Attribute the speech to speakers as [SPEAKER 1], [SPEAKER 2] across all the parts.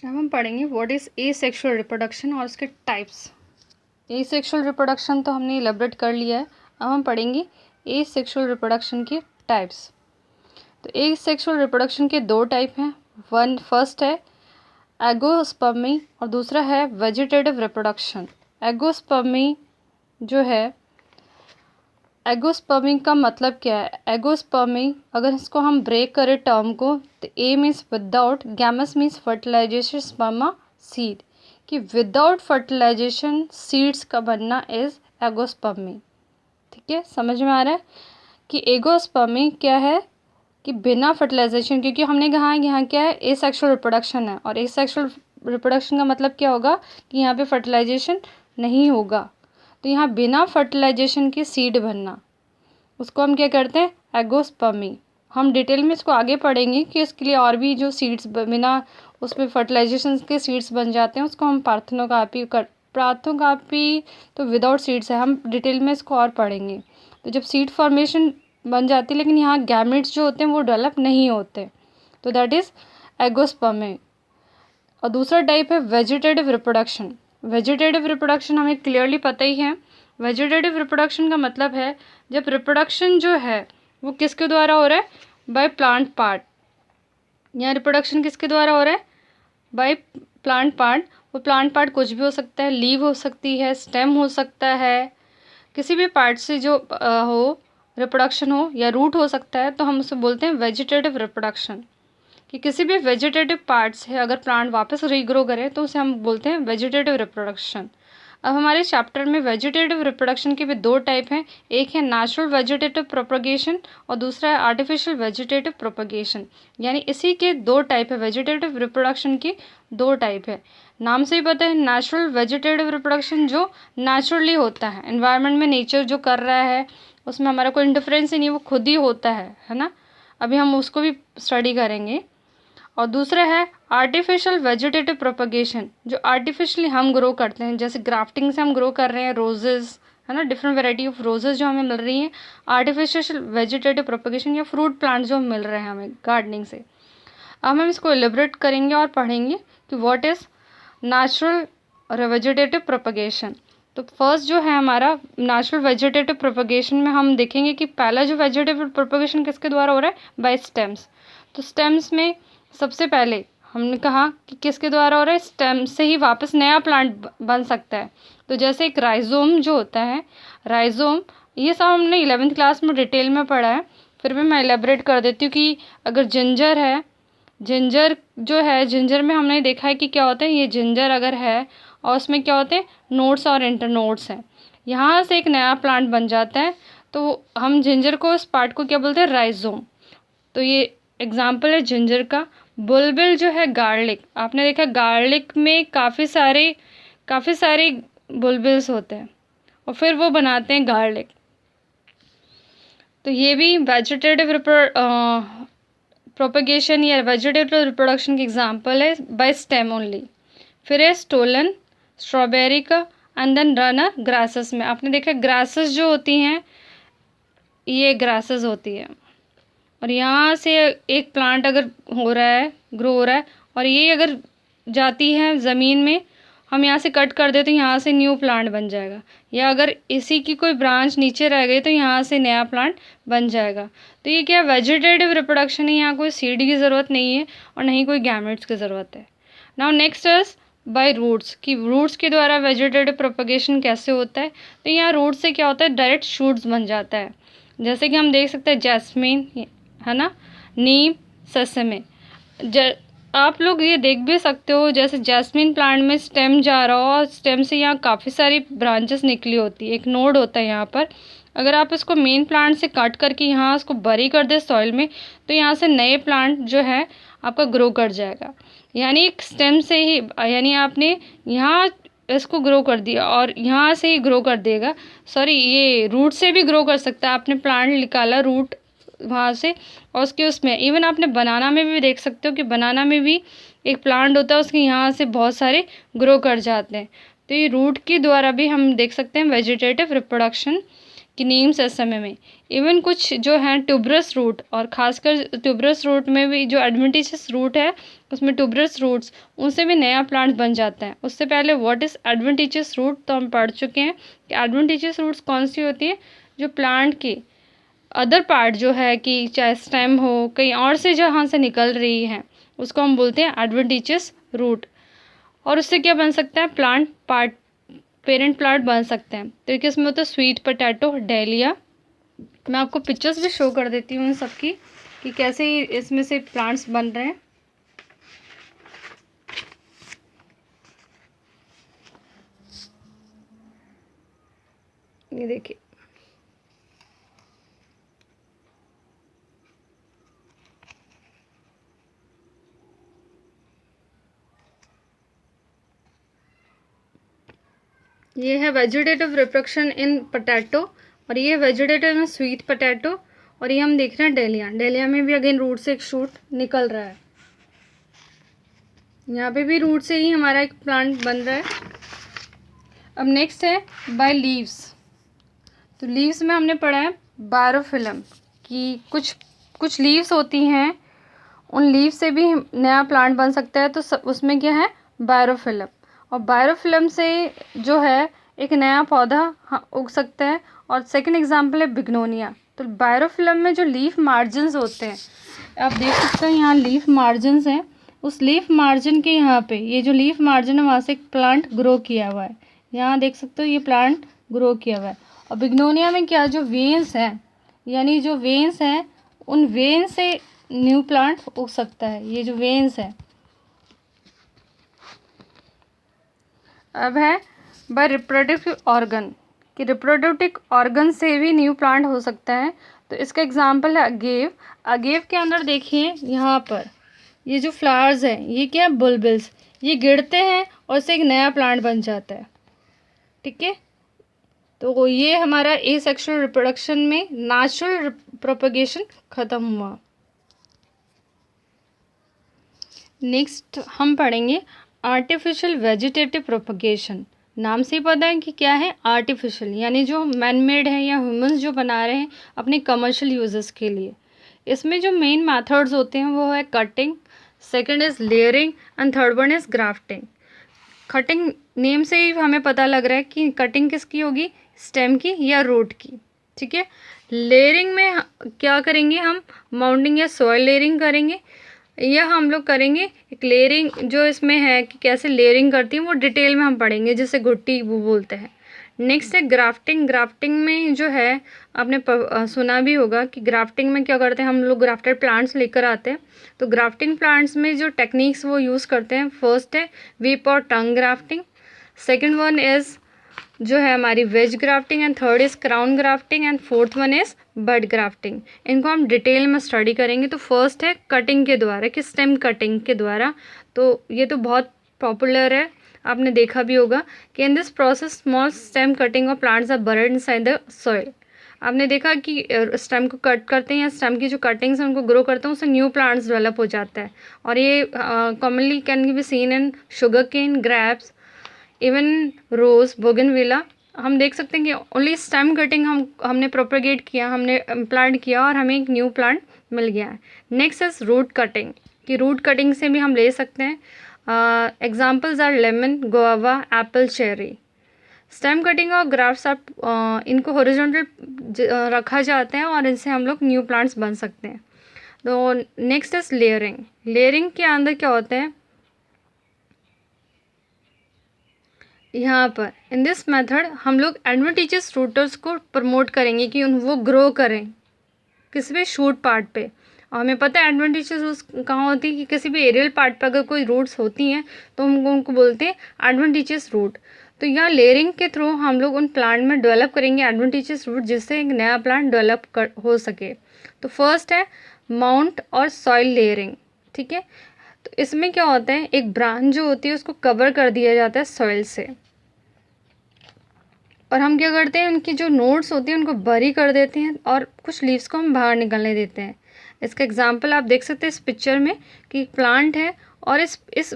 [SPEAKER 1] अब हम पढ़ेंगे व्हाट इज़ एसेक्सुअल रिप्रोडक्शन और उसके टाइप्स। एसेक्सुअल रिप्रोडक्शन तो हमने इलेबरेट कर लिया है, अब हम पढ़ेंगे एसेक्सुअल रिप्रोडक्शन के टाइप्स। तो एसेक्सुअल रिप्रोडक्शन के दो टाइप हैं, फर्स्ट है एगोस्पर्मी और दूसरा है वेजिटेटिव रिप्रोडक्शन। एगोस्पर्मी जो है, एगोस्पर्मी का मतलब क्या है? एगोस्पर्मी अगर इसको हम ब्रेक करें टर्म को, तो A means without, gamous means fertilization sperma seed, कि विदाउट फर्टिलाइजेशन सीड्स का बनना इज एगोस्पर्मी। ठीक है, समझ में आ रहा है कि एगोस्पर्मी क्या है? कि बिना फर्टिलाइजेशन, क्योंकि हमने कहा यहाँ क्या है, एसेक्सुअल रिप्रोडक्शन है, और एसेक्सुअल रिप्रोडक्शन का मतलब क्या होगा कि यहाँ पे फर्टिलाइजेशन नहीं होगा, तो यहाँ बिना फर्टिलाइजेशन के सीड बनना, उसको हम क्या करते हैं? एगोस्पर्मी। हम डिटेल में इसको आगे पढ़ेंगे कि इसके लिए और भी जो सीड्स बिना उसमें फर्टिलाइजेशन के सीड्स बन जाते हैं, उसको हम पार्थोकार्पी तो विदाउट सीड्स है, हम डिटेल में इसको और पढ़ेंगे। तो जब सीड फॉर्मेशन बन जाती है लेकिन यहाँ गैमेट्स जो होते हैं वो डेवलप नहीं होते, तो दैट इज़ एगोस्पर्मी। और दूसरा टाइप है वेजिटेटिव रिप्रोडक्शन। वेजिटेटिव रिप्रोडक्शन हमें क्लियरली पता ही है। वेजिटेटिव रिप्रोडक्शन का मतलब है जब रिप्रोडक्शन जो है वो किसके द्वारा हो रहा है? By plant part. यहाँ रिप्रोडक्शन किसके द्वारा हो रहा है? By plant part. वो प्लांट पार्ट कुछ भी हो सकता है, लीव हो सकती है, स्टेम हो सकता है, किसी भी पार्ट से जो हो रिप्रोडक्शन हो, या रूट हो सकता है, तो हम उसे बोलते हैं वेजिटेटिव रिप्रोडक्शन। कि किसी भी वेजिटेटिव पार्ट से अगर प्लांट वापस रीग्रो करे तो उसे हम बोलते हैं वेजिटेटिव रिप्रोडक्शन। अब हमारे चैप्टर में वेजिटेटिव रिप्रोडक्शन के भी दो टाइप हैं, एक है नेचुरल वेजिटेटिव प्रोपगेशन और दूसरा है आर्टिफिशियल वेजिटेटिव प्रोपगेशन। यानी इसी के दो टाइप है, वेजिटेटिव रिप्रोडक्शन की दो टाइप है। नाम से ही पता है, नेचुरल वेजिटेटिव रिप्रोडक्शन जो नेचुरली होता है, एनवायरनमेंट में नेचर जो कर रहा है उसमें हमारा कोई इंटरफेरेंस ही नहीं, वो खुद ही होता है ना। अभी हम उसको भी स्टडी करेंगे। और दूसरा है आर्टिफिशियल वेजिटेटिव प्रोपगेशन, जो आर्टिफिशियली हम ग्रो करते हैं, जैसे ग्राफ्टिंग से हम ग्रो कर रहे हैं रोजेज़, है ना, डिफरेंट वैरायटी ऑफ रोजेज़ जो हमें मिल रही हैं, आर्टिफिशियल वेजिटेटिव प्रोपगेशन, या फ्रूट प्लांट जो मिल रहे हैं हमें गार्डनिंग से। अब हम इसको एलिब्रेट करेंगे और पढ़ेंगे कि what is natural vegetative propagation. तो फर्स्ट जो है हमारा नेचुरल वेजिटेटिव प्रोपगेशन में हम देखेंगे कि पहला जो वेजिटेटिव प्रोपगेशन किसके द्वारा हो रहा है? Bye stems. तो स्टेम्स में सबसे पहले हमने कहा कि किसके द्वारा हो रहा है? स्टेम से ही वापस नया प्लांट बन सकता है। तो जैसे एक राइजोम जो होता है, राइजोम, ये सब हमने 11th क्लास में डिटेल में पढ़ा है, फिर भी मैं एलेबरेट कर देती हूँ कि अगर जिंजर है, जिंजर जो है, जिंजर में हमने देखा है कि क्या होता है, ये जिंजर अगर है और उसमें क्या होते हैं? नोड्स और इंटरनोड्स हैं, यहाँ से एक नया प्लांट बन जाता है, तो हम जिंजर को, इस पार्ट को क्या बोलते हैं? राइजोम। तो ये एग्जाम्पल है जिंजर का। बुलबिल जो है गार्लिक, आपने देखा गार्लिक में काफ़ी सारे बुलबिल्स होते हैं और फिर वो बनाते हैं गार्लिक। तो ये भी वेजिटेटिव प्रोपगेशन या वेजिटेटिव रिप्रोडक्शन की एग्जाम्पल है, बाय स्टेम ओनली। फिर है स्टोलन, स्ट्रॉबेरी का, एंड देन रनर ग्रासेस में आपने देखा ग्रासेस जो होती हैं, ये ग्रासेस होती है, और यहाँ से एक प्लांट अगर हो रहा है, ग्रो हो रहा है, और ये अगर जाती है ज़मीन में, हम यहाँ से कट कर दे तो यहाँ से न्यू प्लांट बन जाएगा, या अगर इसी की कोई ब्रांच नीचे रह गई तो यहाँ से नया प्लांट बन जाएगा। तो ये क्या वेजिटेटिव रिप्रोडक्शन है, यहाँ कोई सीड की ज़रूरत नहीं है और नहीं कोई गैमेट्स की ज़रूरत है। Now next is by roots, कि रूट्स के द्वारा वेजिटेटिव प्रोपगेशन कैसे होता है। तो यहाँ रूट से क्या होता है? डायरेक्ट शूट्स बन जाता है, जैसे कि हम देख सकते हैं जैस्मीन, है ना, नीम, ससेमे। आप लोग ये देख भी सकते हो, जैसे जैस्मीन प्लांट में स्टेम जा रहा हो और स्टेम से यहाँ काफ़ी सारी ब्रांचेस निकली होती है, एक नोड होता है यहाँ पर। अगर आप इसको मेन प्लांट से काट करके यहाँ इसको बरी कर दे सॉइल में, तो यहाँ से नए प्लांट जो है आपका ग्रो कर जाएगा। यानी एक स्टेम से ही, यानी आपने यहाँ इसको ग्रो कर दिया और यहाँ से ही ग्रो कर देगा, सॉरी ये रूट से भी ग्रो कर सकता है। आपने प्लांट निकाला रूट वहाँ से, और उसके उसमें इवन आपने बनाना में भी देख सकते हो कि बनाना में भी एक प्लांट होता है, उसके यहाँ से बहुत सारे ग्रो कर जाते हैं। तो ये रूट के द्वारा भी हम देख सकते हैं वेजिटेटिव रिप्रोडक्शन कि नेम्स ऐसे में इवन कुछ जो हैं ट्यूबरस रूट, और खासकर ट्यूबरस रूट में भी जो एडवेंटिशियस रूट है उसमें ट्यूबरस रूट्स, उनसे भी नया प्लांट बन जाता है। उससे पहले व्हाट इज़ एडवेंटिशियस रूट तो हम पढ़ चुके हैं कि एडवेंटिशियस रूट्स कौन सी होती है, जो प्लांट की अदर पार्ट जो है कि चाहे स्टेम हो कहीं और से जहाँ से निकल रही है उसको हम बोलते हैं एडवेंटिशियस रूट। और उससे क्या बन सकता है, प्लांट पार्ट, पेरेंट प्लांट बन सकते हैं। तो एक इसमें होता है स्वीट पोटैटो, डेलिया। मैं आपको पिक्चर्स भी शो कर देती हूँ इन सबकी कि कैसे इसमें से प्लांट्स बन रहे हैं। ये देखिए, ये है वेजिटेटिव रिप्रोडक्शन इन पोटैटो, और ये वेजिटेटिव में स्वीट पोटैटो, और ये हम देख रहे हैं डेलिया। डेलिया में भी अगेन रूट से एक शूट निकल रहा है। यहाँ पे भी रूट से ही हमारा एक प्लांट बन रहा है। अब नेक्स्ट है बाय लीव्स। तो लीव्स में हमने पढ़ा है बायोफिल्म कि कुछ लीव्स होती हैं, उन लीव से भी नया प्लांट बन सकता है। तो उसमें क्या है, बायोफिल्म, और बायोफिल्म से जो है एक नया पौधा उग सकता है। और सेकंड एग्जांपल है बिग्नोनिया। तो बायोफिल्म में जो लीफ मार्जिन्स होते हैं, आप देख सकते हैं यहाँ लीफ मार्जिन्स हैं, उस लीफ मार्जिन के यहाँ पे ये जो लीफ मार्जिन है वहाँ से एक प्लांट ग्रो किया हुआ है। यहाँ देख सकते हो ये प्लांट ग्रो किया हुआ है। और बिग्नोनिया में क्या, जो वेन्स हैं, यानी जो वेन्स हैं उन वेन से न्यू प्लांट उग सकता है। ये जो वेन्स है। अब है बाय रिप्रोडक्टिव ऑर्गन, कि रिप्रोडक्टिव ऑर्गन से भी न्यू प्लांट हो सकता है। तो इसका एग्जांपल है अगेव। अगेव के अंदर देखिए यहाँ पर ये जो फ्लावर्स हैं ये क्या है, बुलबिल्स, ये गिरते हैं और इससे एक नया प्लांट बन जाता है। ठीक है, तो ये हमारा एसेक्सुअल रिप्रोडक्शन में नेचुरल प्रोपगेशन खत्म हुआ। नेक्स्ट हम पढ़ेंगे आर्टिफिशियल वेजिटेटिव प्रोपगेशन। नाम से ही पता है कि क्या है, आर्टिफिशियल, यानी जो मैन मेड है या ह्यूमंस जो बना रहे हैं अपने कमर्शियल यूजेस के लिए। इसमें जो मेन मेथड्स होते हैं वो है cutting, second is layering, and third one is grafting. Cutting name से ही हमें पता लग रहा है कि कटिंग किसकी होगी, स्टेम की या रूट की। ठीक है, लेयरिंग में क्या करेंगे हम, माउंटिंग या सॉइल लेयरिंग करेंगे, या हम लोग करेंगे एक लेयरिंग जो इसमें है कि कैसे लेयरिंग करती हैं वो डिटेल में हम पढ़ेंगे, जिसे घुट्टी वो बोलते हैं। नेक्स्ट है ग्राफ्टिंग। ग्राफ्टिंग में जो है आपने सुना भी होगा कि ग्राफ्टिंग में क्या करते हैं, हम लोग ग्राफ्टेड प्लांट्स लेकर आते हैं। तो ग्राफ्टिंग प्लांट्स में जो टेक्निक्स वो यूज़ करते हैं, फर्स्ट है वीप और tongue grafting, second one is जो है हमारी wedge grafting, and third is crown grafting, and fourth one is bud grafting. इनको हम डिटेल में स्टडी करेंगे। तो फर्स्ट है कटिंग के द्वारा, कि स्टेम कटिंग के द्वारा। तो ये तो बहुत पॉपुलर है, आपने देखा भी होगा कि in this process small stem cutting of plants are buried inside the soil. आपने देखा कि स्टेम को कट करते हैं या स्टेम की जो कटिंग्स हैं उनको ग्रो करते हैं, उससे न्यू प्लांट्स डेवलप हो जाता है। और ये commonly can be seen in sugar cane, grapes, even rose, bougainvillea. हम देख सकते हैं कि ओनली स्टेम कटिंग हमने प्रोपेगेट किया, हमने प्लांट किया और हमें एक न्यू प्लांट मिल गया है। नेक्स्ट इज रूट कटिंग, कि रूट कटिंग से भी हम ले सकते हैं। Examples are lemon, guava, apple, cherry. Stem cutting और ग्राफ्ट्स आप इनको हॉरिजॉन्टल रखा जाता है और इनसे हम लोग न्यू प्लांट्स बन सकते हैं। तो नेक्स्ट इज लेयरिंग। लेयरिंग के अंदर क्या होता है, यहाँ पर इन दिस मेथड हम लोग एडवेंटिशियस रूटर्स को प्रमोट करेंगे कि वो ग्रो करें किस पे, शूट पार्ट पे। और हमें पता है एडवेंटिशियस रूट्स कहाँ होती है, कि किसी भी एरियल पार्ट पर अगर कोई रूट्स होती हैं तो हम उनको बोलते हैं एडवेंटिशियस रूट। तो यहाँ लेयरिंग के थ्रू हम लोग उन प्लांट में डेवलप करेंगे एडवेंटिशियस रूट, जिससे एक नया प्लांट डेवलप हो सके। तो फर्स्ट है माउंट और सॉइल लेयरिंग। ठीक है, तो इसमें क्या होता है, एक ब्रांच जो होती है उसको कवर कर दिया जाता है सॉइल से, और हम क्या करते हैं, उनकी जो नोड्स होती हैं उनको बरी कर देते हैं और कुछ लीव्स को हम बाहर निकलने देते हैं। इसका एग्जांपल आप देख सकते हैं इस पिक्चर में कि एक प्लांट है और इस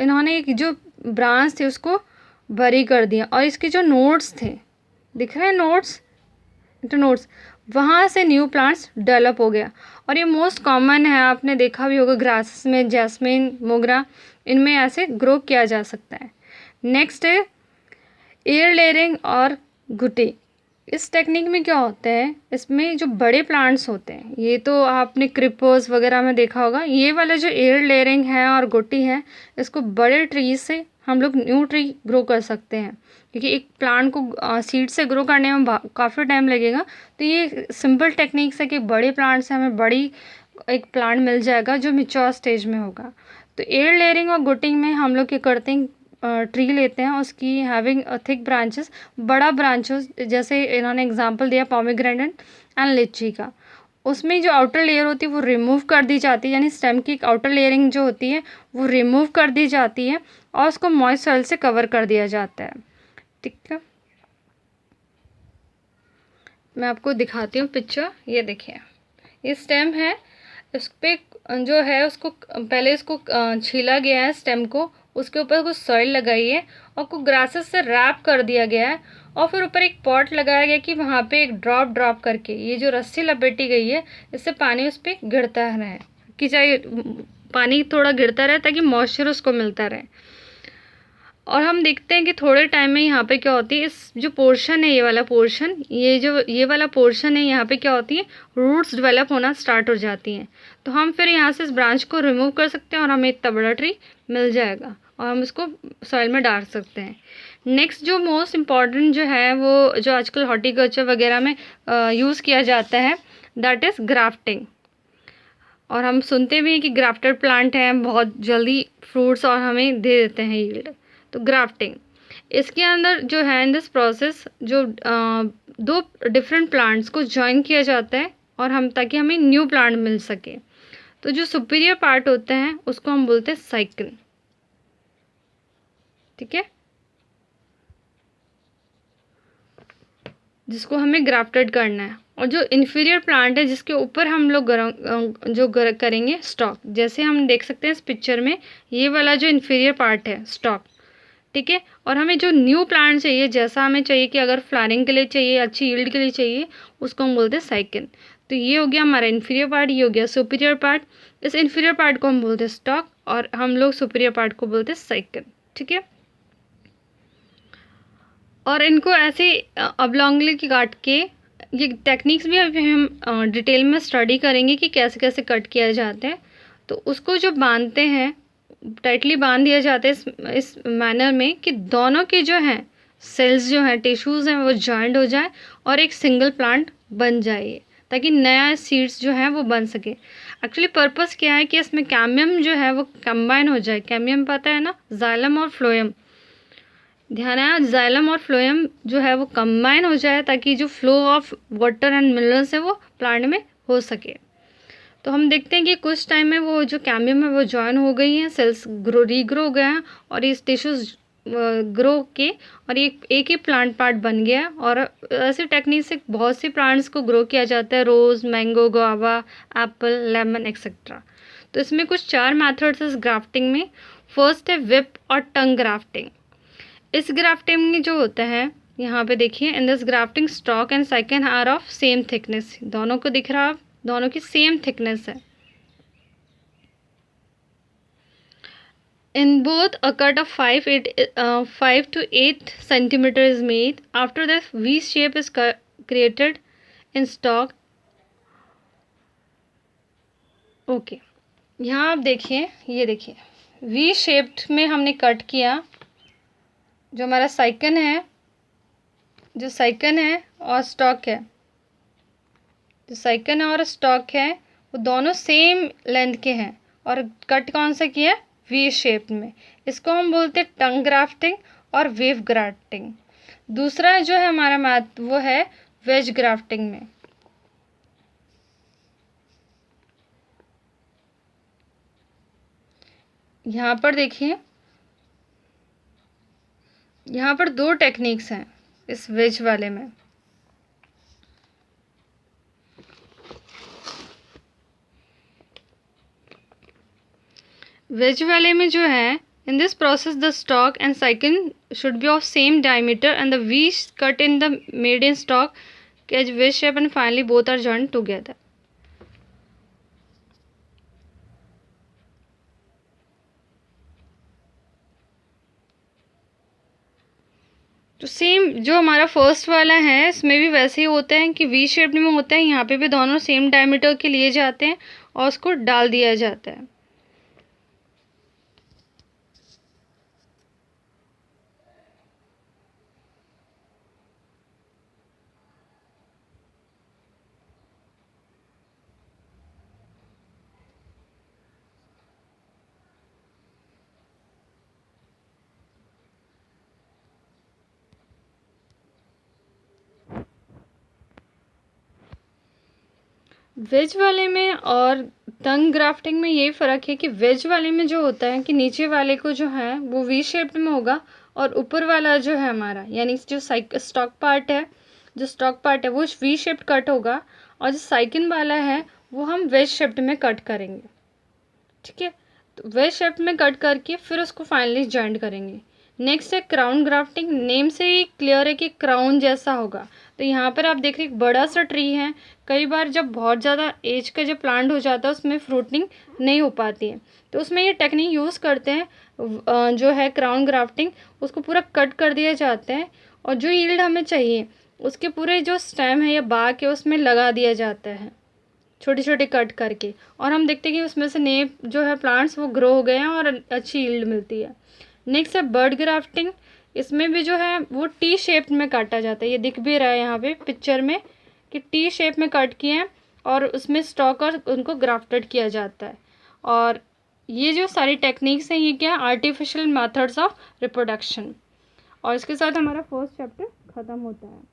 [SPEAKER 1] इन्होंने एक जो ब्रांच थी उसको बरी कर दिया, और इसके जो नोड्स थे, दिख रहे हैं नोड्स, इंटरनोड्स, वहाँ से न्यू प्लांट्स डेवलप हो गया। और ये मोस्ट कॉमन है, आपने देखा भी होगा ग्रासेस में, जैस्मिन, मोगरा, इनमें ऐसे ग्रो किया जा सकता है। नेक्स्ट है एयर लेयरिंग और घुटी। इस टेक्निक में क्या होता है, इसमें जो बड़े प्लांट्स होते हैं, ये तो आपने क्रिपर्स वगैरह में देखा होगा, ये वाला जो एयर लेयरिंग है और घुटी है, इसको बड़े ट्री से हम लोग न्यू ट्री ग्रो कर सकते हैं, क्योंकि एक प्लांट को सीड से ग्रो करने में काफ़ी टाइम लगेगा। तो ये सिंपल टेक्निक्स है कि बड़े प्लांट से हमें बड़ी एक प्लांट मिल जाएगा जो मैच्योर स्टेज में होगा। तो एयर लेयरिंग और गुटिंग में हम लोग क्या करते हैं, ट्री लेते हैं, उसकी हैविंग थिक ब्रांचेस, बड़ा ब्रांचेस, जैसे इन्होंने एग्जांपल दिया पोमेग्रेनेट एंड लीची का, उसमें जो आउटर लेयर होती है वो रिमूव कर दी जाती है, यानी स्टेम की आउटर लेयरिंग जो होती है वो रिमूव कर दी जाती है और उसको मॉइस्ट सॉइल से कवर कर दिया जाता है। ठीक है, मैं आपको दिखाती हूँ पिक्चर। ये देखिए, ये स्टेम है, इस पे जो है उसको पहले इसको छीला गया है स्टेम को, उसके ऊपर कुछ सॉइल लगाई है और कुछ ग्रासेस से रैप कर दिया गया है, और फिर ऊपर एक पॉट लगाया गया कि वहाँ पे एक ड्रॉप ड्रॉप करके ये जो रस्सी लपेटी गई है, इससे पानी उस पर गिरता रहे, कि चाहे पानी थोड़ा गिरता रहे ताकि मॉइस्चर उसको मिलता रहे। और हम देखते हैं कि थोड़े टाइम में यहाँ पे क्या होती है, इस जो पोर्शन है, ये वाला पोर्शन, ये वाला पोर्शन है, यहाँ पे क्या होती है, रूट्स डेवलप होना स्टार्ट हो जाती हैं। तो हम फिर यहाँ से इस ब्रांच को रिमूव कर सकते हैं और हमें इतना बड़ा ट्री मिल जाएगा और हम इसको सॉइल में डाल सकते हैं। नेक्स्ट जो मोस्ट इम्पॉर्टेंट जो है, वो जो आजकल हॉर्टिकल्चर वगैरह में यूज़ किया जाता है, दैट इज़ ग्राफ्टिंग। और हम सुनते भी हैं कि ग्राफ्टेड प्लांट हैं, बहुत जल्दी फ्रूट्स और हमें दे देते हैं यील्ड। तो ग्राफ्टिंग, इसके अंदर जो है इन दिस प्रोसेस जो दो डिफरेंट प्लांट्स को जॉइन किया जाता है और हम ताकि हमें न्यू प्लांट मिल सके। तो जो सुपीरियर पार्ट होते हैं उसको हम बोलते हैं साइकिल। ठीक है, जिसको हमें ग्राफ्टेड करना है। और जो इन्फीरियर प्लांट है जिसके ऊपर हम लोग करेंगे स्टॉक, जैसे हम देख सकते हैं इस पिक्चर में, ये वाला जो इन्फीरियर पार्ट है स्टॉक। ठीक है, और हमें जो न्यू प्लांट चाहिए, जैसा हमें चाहिए कि अगर फ्लावरिंग के लिए चाहिए, अच्छी यील्ड के लिए चाहिए, उसको हम बोलते हैं साइकिल। तो ये हो गया हमारा इन्फीरियर पार्ट, ये हो गया सुपीरियर पार्ट। इस इन्फीरियर पार्ट को हम बोलते हैं स्टॉक और हम लोग सुपीरियर पार्ट को बोलते हैं साइकिल। ठीक है, और इनको ऐसे ऑब्लॉन्गली काट के, ये टेक्निक्स भी अभी हम डिटेल में स्टडी करेंगे कि कैसे कैसे कट किया जाता है। तो उसको जो बांधते हैं, टाइटली बांध दिया जाता है इस मैनर में कि दोनों के जो हैं सेल्स जो हैं, टिश्यूज़ हैं, वो जॉइंट हो जाए और एक सिंगल प्लांट बन जाए, ताकि नया सीड्स जो हैं वो बन सके। एक्चुअली पर्पस क्या है कि इसमें कैम्बियम जो है वो कंबाइन हो जाए। कैम्बियम पता है ना, जाइलम और फ्लोएम, ध्यान है, जाइलम और फ्लोएम जो है वो कंबाइन हो जाए ताकि जो flow of water and minerals है वो प्लांट में हो सके। तो हम देखते हैं कि कुछ टाइम में वो जो कैम्बियम है वो जॉइन हो गई हैं, सेल्स रीग्रो हो गए हैं और ये टिश्यूज ग्रो के और ये एक ही प्लांट पार्ट बन गया। और ऐसे टेक्निक से बहुत सी प्लांट्स को ग्रो किया जाता है, rose, mango, guava, apple, lemon etcetera. तो इसमें कुछ 4 मेथड्स इस ग्राफ्टिंग में। फर्स्ट है विप और टंग ग्राफ्टिंग। इस ग्राफ्टिंग में जो होता है, यहाँ पे देखिए, in this grafting stock and साइकिल आर ऑफ सेम थिकनेस। दोनों को दिख रहा है, दोनों की सेम थिकनेस है। In both, a cut of 5 to 8 centimeter is made. After that, V shape is created in stalk. Okay, यहाँ आप देखिए, ये देखिए V शेप्ड में हमने कट किया। जो हमारा साइकन है, जो साइकन है और स्टॉक है, जो साइकन है और स्टॉक है, वो दोनों सेम लेंथ के हैं और कट कौन सा किया, वी शेप में। इसको हम बोलते हैं टंग ग्राफ्टिंग और वेव ग्राफ्टिंग। दूसरा जो है हमारा मैथ वो है वेज ग्राफ्टिंग में। यहाँ पर देखिए, यहाँ पर 2 टेक्निक्स हैं इस वेज वाले में। वेज वाले में जो है, in this process the stalk and cycle should be of same diameter and the V cut in the made in stalk catch V shape and finally both are joined together. तो same जो हमारा first वाला है इसमें भी वैसे ही होता है कि वी शेप में होता है, यहाँ पे भी दोनों सेम डायमीटर के लिए जाते हैं और उसको डाल दिया जाता है। वेज वाले में और तंग ग्राफ्टिंग में यही फ़र्क है कि वेज वाले में जो होता है कि नीचे वाले को जो है वो वी शेप में होगा और ऊपर वाला जो है हमारा यानी जो स्टॉक पार्ट है, जो स्टॉक पार्ट है वो वी शेप कट होगा और जो साइकिन वाला है वो हम वेज शेप में कट करेंगे। ठीक है, तो वेज शेप में कट करके फिर उसको फाइनली जॉइंट करेंगे। नेक्स्ट है क्राउन ग्राफ्टिंग। नेम से ही क्लियर है कि क्राउन जैसा होगा। तो यहाँ पर आप देख रहे एक बड़ा सा ट्री है, कई बार जब बहुत ज़्यादा एज का जब प्लांट हो जाता है उसमें फ्रूटिंग नहीं हो पाती है, तो उसमें ये टेक्निक यूज़ करते हैं जो है क्राउन ग्राफ्टिंग, उसको पूरा कट कर दिया जाता है और जो यील्ड हमें चाहिए उसके पूरे जो स्टेम है या बाक है उसमें लगा दिया जाता है छोटे छोटे कट करके, और हम देखते हैं कि उसमें से नए जो है प्लांट्स वो ग्रो हो गए हैं और अच्छी यील्ड मिलती है। नेक्स्ट है बर्ड ग्राफ्टिंग। इसमें भी जो है वो टी शेप में काटा जाता है, ये दिख भी रहा है यहाँ पे पिक्चर में कि टी शेप में कट किए हैं और उसमें स्टॉक और उनको ग्राफ्टेड किया जाता है। और ये जो सारी टेक्निक्स हैं ये क्या आर्टिफिशियल मेथड्स ऑफ रिप्रोडक्शन। और इसके साथ हमारा फर्स्ट चैप्टर ख़त्म होता है।